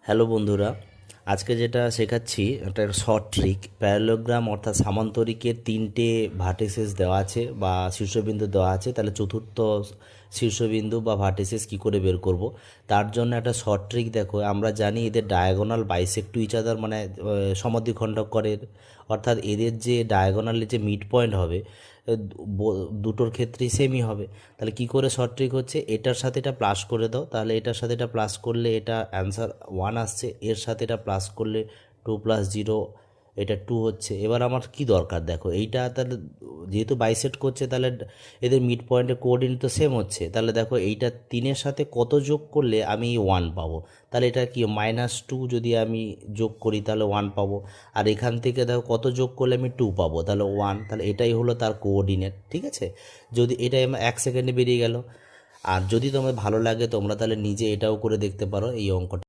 Hello বন্ধুরা, আজকে যেটা শেখাচ্ছি এটা শর্ট ট্রিক। প্যারালোগ্রাম অর্থাৎ সামান্তরিকের তিনটে ভার্টিসেস দেওয়া আছে বা শীর্ষবিন্দু দেওয়া আছে, তাহলে চতুর্থ শীর্ষবিন্দু বা ভার্টিসেস কী করে বের করব, তার জন্য একটা শর্ট ট্রিক দেখো। আমরা জানি এদের diagonal bisect to each other, মানে সমদ্বিখণ্ডকের, অর্থাৎ এদের যে ডায়াগোনালে যে মিড পয়েন্ট হবে দুটোর ক্ষেত্রেই সেমই হবে। তাহলে কি করে শর্ট ট্রিক হচ্ছে, এটার সাথে এটা প্লাস করে দাও, তাহলে এটার সাথে এটা প্লাস করলে এটা অ্যান্সার 1 আসছে, এর সাথে এটা প্লাস করলে 2 + 0 এটা 2 হচ্ছে। এবার আমার কি দরকার দেখো, এইটা তাহলে যেহেতু বাইসেট করছে তাহলে এদের মিড পয়েন্টের কোঅর্ডিনেট তো সেম হচ্ছে, তাহলে দেখো এইটা 3-এর সাথে কত যোগ করলে আমি 1 পাবো, তাহলে এটা কি -2 যদি আমি যোগ করি তাহলে 1 পাবো। আর এখান থেকে দেখো কত যোগ করলে আমি 2 পাবো, তাহলে 1, তাহলে এটাই হলো তার কোঅর্ডিনেট। ঠিক আছে, যদি এটাই আমার 1 সেকেন্ডে বেরিয়ে গেল। আর যদি তোমার ভালো লাগে তোমরা তাহলে নিজে এটাও করে দেখতে পারো এই অঙ্কটা।